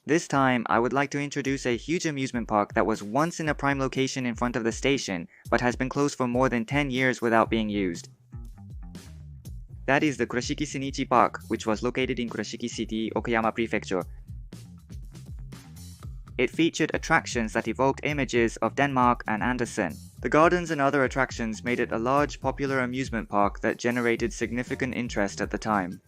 This time, I would like to introduce a huge amusement park that was once in a prime location in front of the station, but has been closed for more than 10 years without being used. That is the Kurashiki Shinichi Park, which was located in Kurashiki City, Okayama Prefecture. It featured attractions that evoked images of Denmark and Andersen. The gardens and other attractions made it a large, popular amusement park that generated significant interest at the time.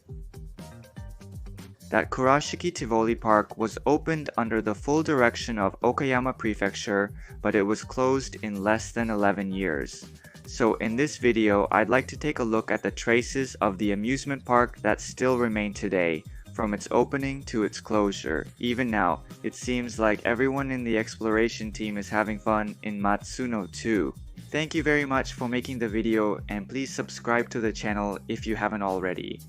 That Kurashiki Tivoli Park was opened under the full direction of Okayama Prefecture, but it was closed in less than 11 years. So in this video, I'd like to take a look at the traces of the amusement park that still remain today, from its opening to its closure. Even now, it seems like everyone in the exploration team is having fun in Matsuno too. Thank you very much for making the video, and please subscribe to the channel if you haven't already.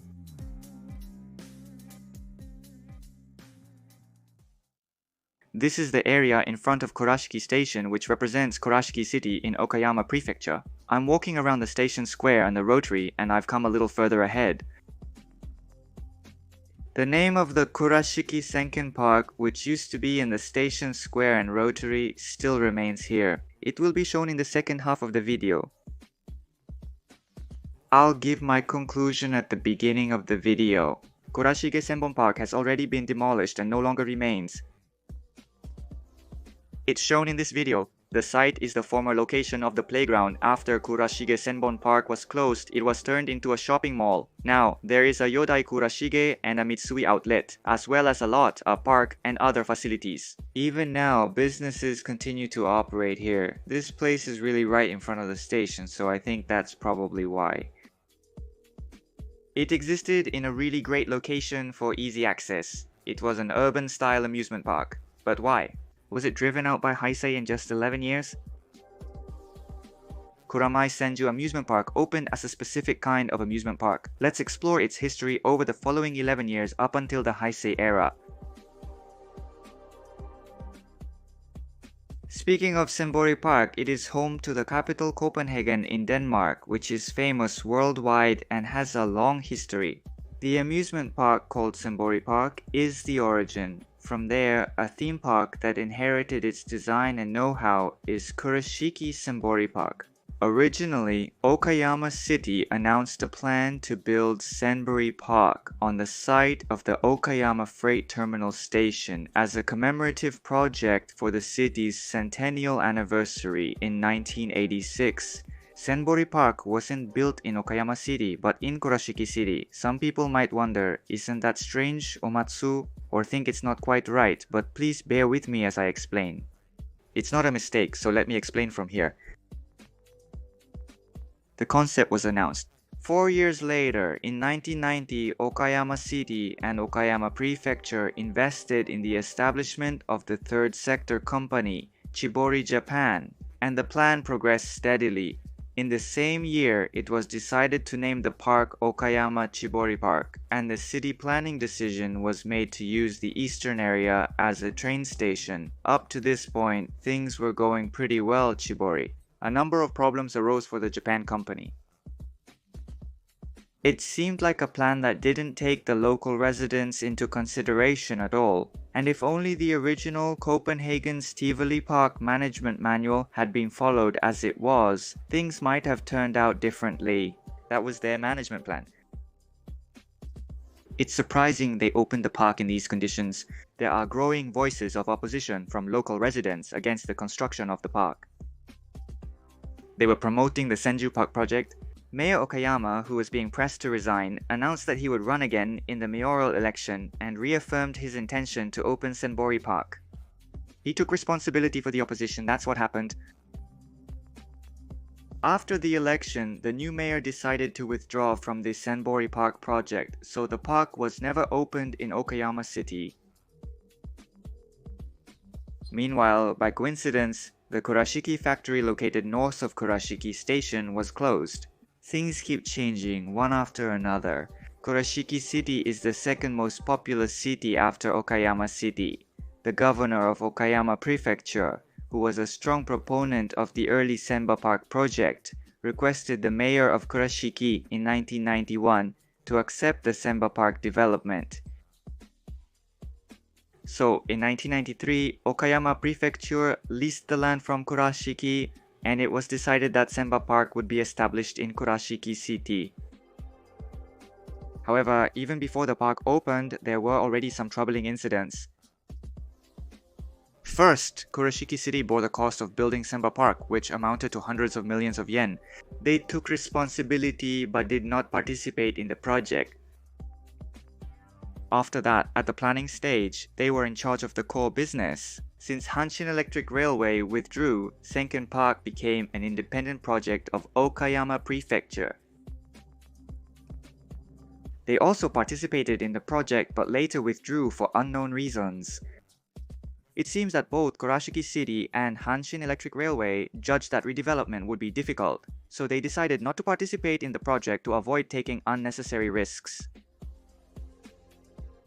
This is the area in front of Kurashiki Station, which represents Kurashiki City in Okayama Prefecture. I'm walking around the station square and the rotary, and I've come a little further ahead. The name of the Kurashiki Senken Park, which used to be in the station square and rotary, still remains here. It will be shown in the second half of the video. I'll give my conclusion at the beginning of the video. Kurashige Senbon Park has already been demolished and no longer remains. It's shown in this video. The site is the former location of the playground. After Kurashige Senbon Park was closed, it was turned into a shopping mall. Now, there is a Yodai Kurashige and a Mitsui outlet, as well as a lot, a park, and other facilities. Even now, businesses continue to operate here. This place is really right in front of the station, so I think that's probably why. It existed in a really great location for easy access. It was an urban-style amusement park. But why? Was it driven out by Heisei in just 11 years? Kuramai Senju Amusement Park opened as a specific kind of amusement park. Let's explore its history over the following 11 years up until the Heisei era. Speaking of Senbori Park, it is home to the capital Copenhagen in Denmark, which is famous worldwide and has a long history. The amusement park called Senbori Park is the origin. From there, a theme park that inherited its design and know-how is Kurashiki Senbori Park. Originally, Okayama City announced a plan to build Senbori Park on the site of the Okayama Freight Terminal Station as a commemorative project for the city's centennial anniversary in 1986. Senbori Park wasn't built in Okayama City, but in Kurashiki City. Some people might wonder, isn't that strange, Omatsu? Or think it's not quite right, but please bear with me as I explain. It's not a mistake, so let me explain from here. The concept was announced. 4 years later, in 1990, Okayama City and Okayama Prefecture invested in the establishment of the third sector company, Chibori Japan, and the plan progressed steadily. In the same year, it was decided to name the park Okayama Chibori Park, and the city planning decision was made to use the eastern area as a train station. Up to this point, things were going pretty well Chibori. A number of problems arose for the Japan company. It seemed like a plan that didn't take the local residents into consideration at all. And if only the original Copenhagen's Tivoli Park management manual had been followed as it was, things might have turned out differently. That was their management plan. It's surprising they opened the park in these conditions. There are growing voices of opposition from local residents against the construction of the park. They were promoting the Senju Park project. Mayor Okayama, who was being pressed to resign, announced that he would run again in the mayoral election and reaffirmed his intention to open Senbori Park. He took responsibility for the opposition, that's what happened. After the election, the new mayor decided to withdraw from the Senbori Park project, so the park was never opened in Okayama City. Meanwhile, by coincidence, the Kurashiki factory located north of Kurashiki Station was closed. Things keep changing one after another. Kurashiki City is the second most populous city after Okayama City. The governor of Okayama Prefecture, who was a strong proponent of the early Senba Park project, requested the mayor of Kurashiki in 1991 to accept the Senba Park development. So in 1993, Okayama Prefecture leased the land from Kurashiki, and it was decided that Senba Park would be established in Kurashiki City. However, even before the park opened, there were already some troubling incidents. First, Kurashiki City bore the cost of building Senba Park, which amounted to hundreds of millions of yen. They took responsibility but did not participate in the project. After that, at the planning stage, they were in charge of the core business. Since Hanshin Electric Railway withdrew, Senken Park became an independent project of Okayama Prefecture. They also participated in the project but later withdrew for unknown reasons. It seems that both Kurashiki City and Hanshin Electric Railway judged that redevelopment would be difficult, so they decided not to participate in the project to avoid taking unnecessary risks.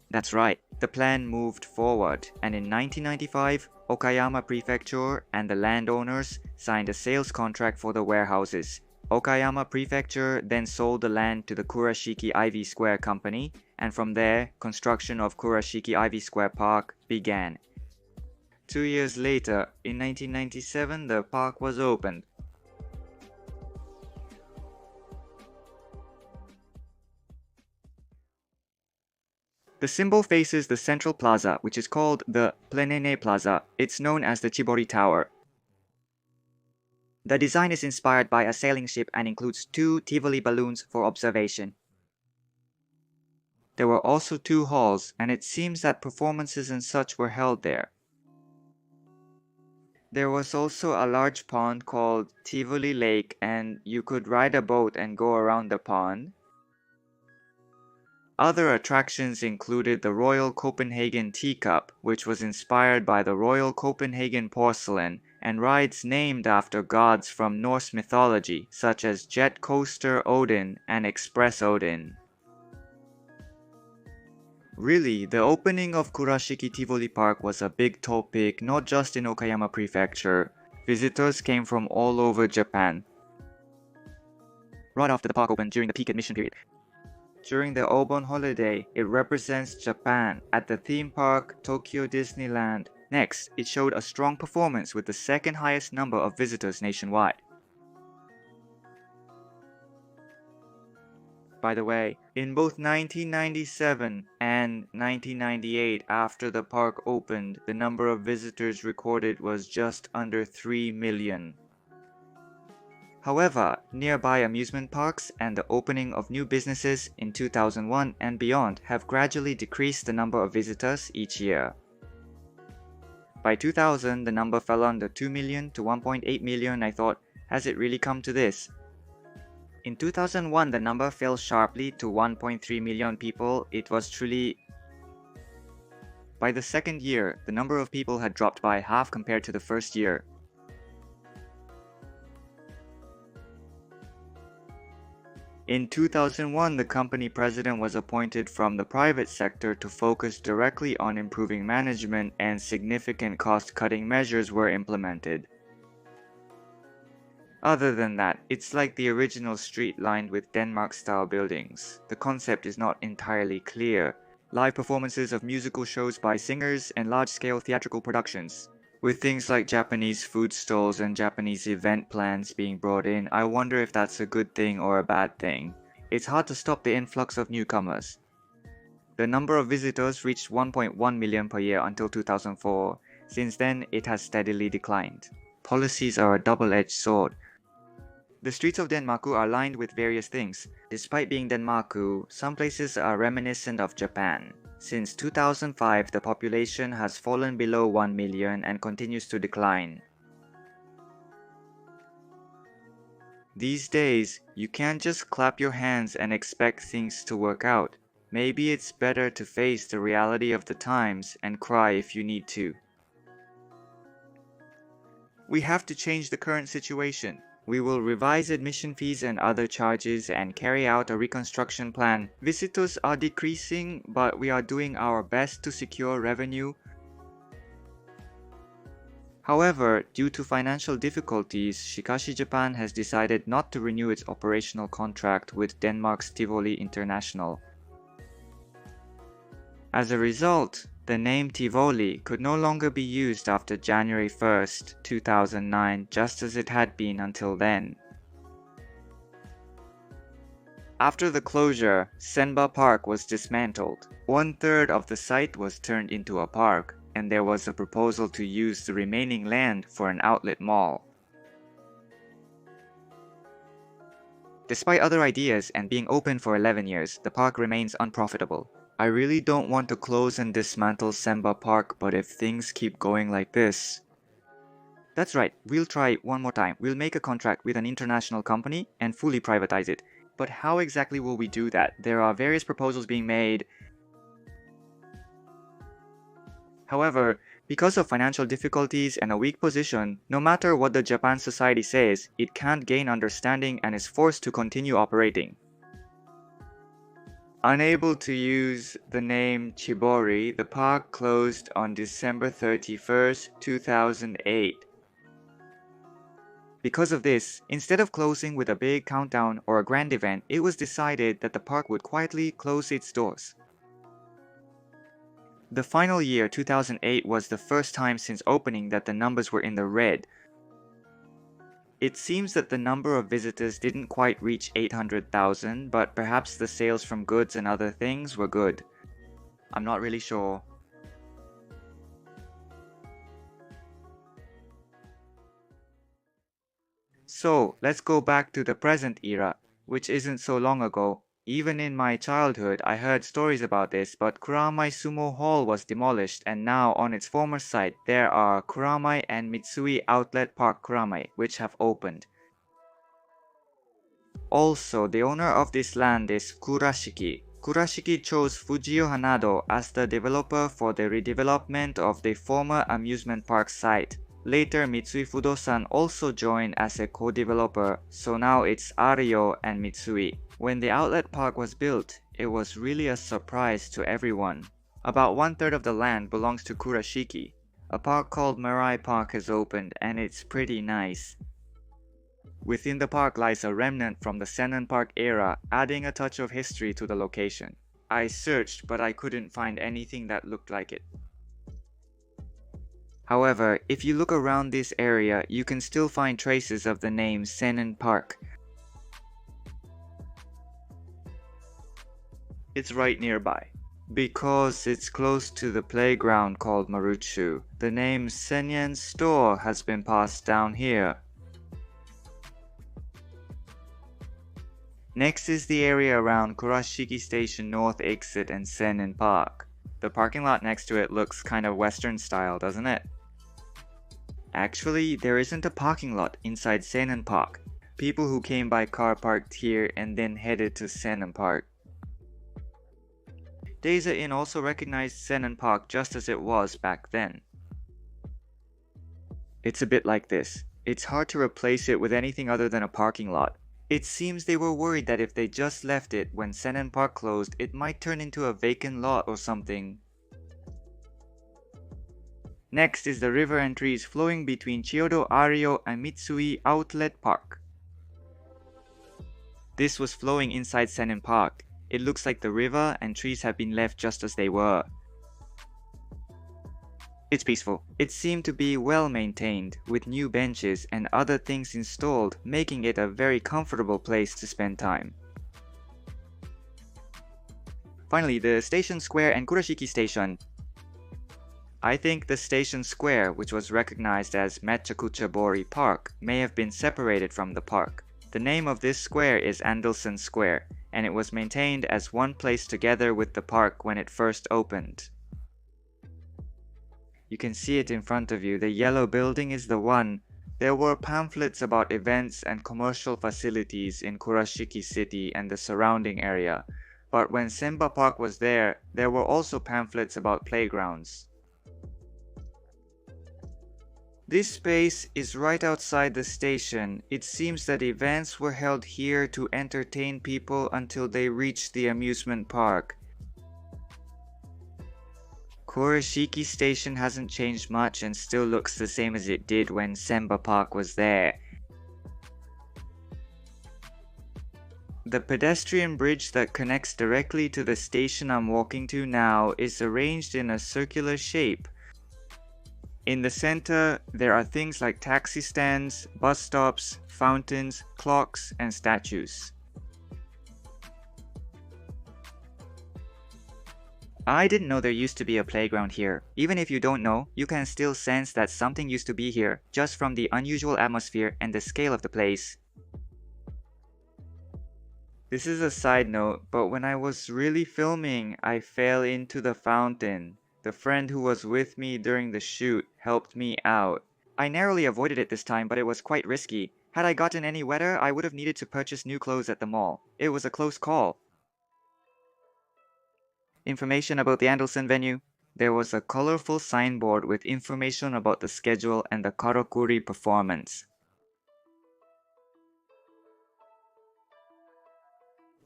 That's right, the plan moved forward, and in 1995, Okayama Prefecture and the landowners signed a sales contract for the warehouses. Okayama Prefecture then sold the land to the Kurashiki Ivy Square Company, and from there, construction of Kurashiki Ivy Square Park began. 2 years later, in 1997, the park was opened. The symbol faces the central plaza, which is called the Plenene Plaza. It's known as the Tivoli Tower. The design is inspired by a sailing ship and includes 2 Tivoli balloons for observation. There were also 2 halls, and it seems that performances and such were held there. There was also a large pond called Tivoli Lake, and you could ride a boat and go around the pond. Other attractions included the Royal Copenhagen Teacup, which was inspired by the Royal Copenhagen porcelain, and rides named after gods from Norse mythology, such as Jet Coaster Odin and Express Odin. Really, the opening of Kurashiki Tivoli Park was a big topic not just in Okayama Prefecture. Visitors came from all over Japan. Right after the park opened during the peak admission period. During the Obon holiday, it represents Japan at the theme park Tokyo Disneyland. Next, it showed a strong performance with the second highest number of visitors nationwide. By the way, in both 1997 and 1998, after the park opened, the number of visitors recorded was just under 3 million. However, nearby amusement parks and the opening of new businesses in 2001 and beyond have gradually decreased the number of visitors each year. By 2000, the number fell under 2 million to 1.8 million. I thought, has it really come to this? In 2001, the number fell sharply to 1.3 million people. It was truly... By the second year, the number of people had dropped by half compared to the first year. In 2001, the company president was appointed from the private sector to focus directly on improving management, and significant cost-cutting measures were implemented. Other than that, it's like the original street lined with Denmark-style buildings. The concept is not entirely clear. Live performances of musical shows by singers and large-scale theatrical productions. With things like Japanese food stalls and Japanese event plans being brought in, I wonder if that's a good thing or a bad thing. It's hard to stop the influx of newcomers. The number of visitors reached 1.1 million per year until 2004. Since then, it has steadily declined. Policies are a double-edged sword. The streets of Denmaku are lined with various things. Despite being Denmaku, some places are reminiscent of Japan. Since 2005, the population has fallen below 1 million and continues to decline. These days, you can't just clap your hands and expect things to work out. Maybe it's better to face the reality of the times and cry if you need to. We have to change the current situation. We will revise admission fees and other charges and carry out a reconstruction plan. Visitors are decreasing, but we are doing our best to secure revenue. However, due to financial difficulties, Shikashi Japan has decided not to renew its operational contract with Denmark's Tivoli International. As a result, The name Tivoli could no longer be used after January 1st, 2009, just as it had been until then. After the closure, Senba Park was dismantled. 1/3 of the site was turned into a park, and there was a proposal to use the remaining land for an outlet mall. Despite other ideas and being open for 11 years, the park remains unprofitable. I really don't want to close and dismantle Senba Park, but if things keep going like this... That's right, we'll try one more time. We'll make a contract with an international company and fully privatize it. But how exactly will we do that? There are various proposals being made. However, because of financial difficulties and a weak position, no matter what the Japan society says, it can't gain understanding and is forced to continue operating. Unable to use the name Chibori, the park closed on December 31st, 2008. Because of this, instead of closing with a big countdown or a grand event, it was decided that the park would quietly close its doors. The final year, 2008, was the first time since opening that the numbers were in the red. It seems that the number of visitors didn't quite reach 800,000, but perhaps the sales from goods and other things were good. I'm not really sure. So, let's go back to the present era, which isn't so long ago. Even in my childhood, I heard stories about this, but Kuramai Sumo Hall was demolished, and now on its former site, there are Kuramai and Mitsui Outlet Park Kuramai, which have opened. Also, the owner of this land is Kurashiki. Kurashiki chose Fujio Hanado as the developer for the redevelopment of the former amusement park site. Later, Mitsui Fudosan also joined as a co-developer, so now it's Ario and Mitsui. When the outlet park was built, it was really a surprise to everyone. About 1/3 of the land belongs to Kurashiki. A park called Mirai Park has opened, and it's pretty nice. Within the park lies a remnant from the Sennen Park era, adding a touch of history to the location. I searched, but I couldn't find anything that looked like it. However, if you look around this area, you can still find traces of the name Sennen Park. It's right nearby. Because it's close to the playground called Maruchu, the name Senyen Store has been passed down here. Next is the area around Kurashiki Station North Exit and Sennen Park. The parking lot next to it looks kind of Western style, doesn't it? Actually, there isn't a parking lot inside Sennen Park. People who came by car parked here and then headed to Sennen Park. Deiza Inn also recognized Sennen Park just as it was back then. It's a bit like this. It's hard to replace it with anything other than a parking lot. It seems they were worried that if they just left it when Sennen Park closed, it might turn into a vacant lot or something. Next is the river and trees flowing between Chiyodo, Ario, and Mitsui Outlet Park. This was flowing inside Sennen Park. It looks like the river and trees have been left just as they were. It's peaceful. It seemed to be well maintained, with new benches and other things installed, making it a very comfortable place to spend time. Finally, the Station Square and Kurashiki Station. I think the Station Square, which was recognized as Mechakuchabori Park, may have been separated from the park. The name of this square is Andelson Square, and it was maintained as one place together with the park when it first opened. You can see it in front of you. The yellow building is the one. There were pamphlets about events and commercial facilities in Kurashiki City and the surrounding area. But when Senba Park was there were also pamphlets about playgrounds. This space is right outside the station. It seems that events were held here to entertain people until they reached the amusement park. Kurashiki Station hasn't changed much and still looks the same as it did when Senba Park was there. The pedestrian bridge that connects directly to the station I'm walking to now is arranged in a circular shape. In the center, there are things like taxi stands, bus stops, fountains, clocks, and statues. I didn't know there used to be a playground here. Even if you don't know, you can still sense that something used to be here, just from the unusual atmosphere and the scale of the place. This is a side note, but when I was really filming, I fell into the fountain. The friend who was with me during the shoot helped me out. I narrowly avoided it this time, but it was quite risky. Had I gotten any wetter, I would have needed to purchase new clothes at the mall. It was a close call. Information about the Andelson venue. There was a colorful signboard with information about the schedule and the karakuri performance.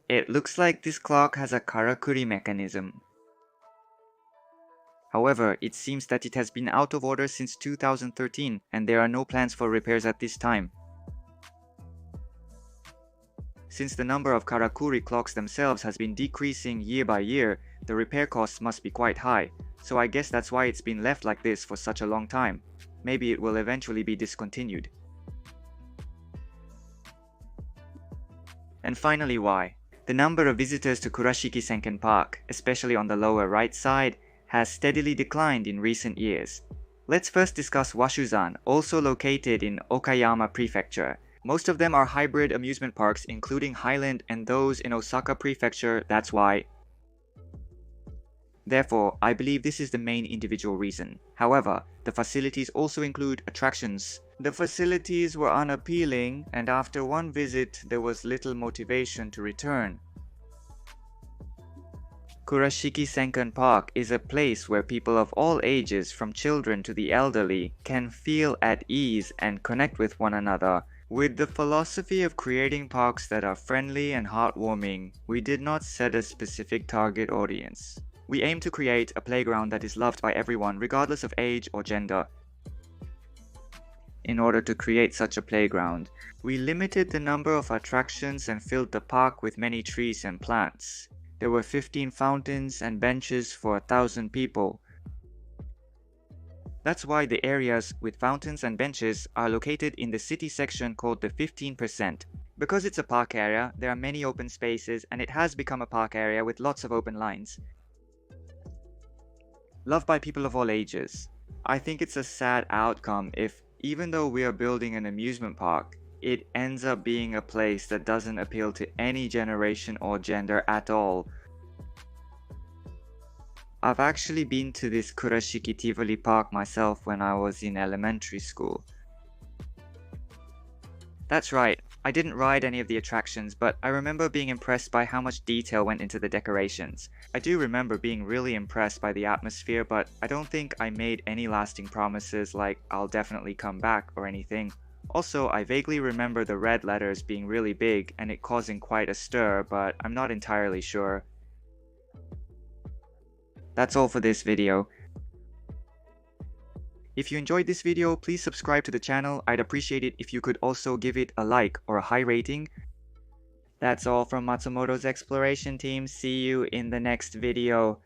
It looks like this clock has a karakuri mechanism. However, it seems that it has been out of order since 2013 and there are no plans for repairs at this time. Since the number of karakuri clocks themselves has been decreasing year by year, the repair costs must be quite high, so I guess that's why it's been left like this for such a long time. Maybe it will eventually be discontinued. And finally, why? The number of visitors to Kurashiki Senken Park, especially on the lower right side, has steadily declined in recent years. Let's first discuss Washuzan, also located in Okayama Prefecture. Most of them are hybrid amusement parks, including Highland and those in Osaka Prefecture, that's why. Therefore, I believe this is the main individual reason. However, the facilities also include attractions. The facilities were unappealing, and after one visit, there was little motivation to return. Kurashiki Senken Park is a place where people of all ages, from children to the elderly, can feel at ease and connect with one another. With the philosophy of creating parks that are friendly and heartwarming, we did not set a specific target audience. We aim to create a playground that is loved by everyone, regardless of age or gender. In order to create such a playground, we limited the number of attractions and filled the park with many trees and plants. There were 15 fountains and benches for 1,000 people. That's why the areas with fountains and benches are located in the city section called the 15%. Because it's a park area, there are many open spaces and it has become a park area with lots of open lines. Loved by people of all ages. I think it's a sad outcome if, even though we are building an amusement park, it ends up being a place that doesn't appeal to any generation or gender at all. I've actually been to this Kurashiki Tivoli park myself when I was in elementary school. That's right, I didn't ride any of the attractions, but I remember being impressed by how much detail went into the decorations. I do remember being really impressed by the atmosphere, but I don't think I made any lasting promises like I'll definitely come back or anything. Also, I vaguely remember the red letters being really big and it causing quite a stir, but I'm not entirely sure. That's all for this video. If you enjoyed this video, please subscribe to the channel. I'd appreciate it if you could also give it a like or a high rating. That's all from Matsumoto's exploration team. See you in the next video.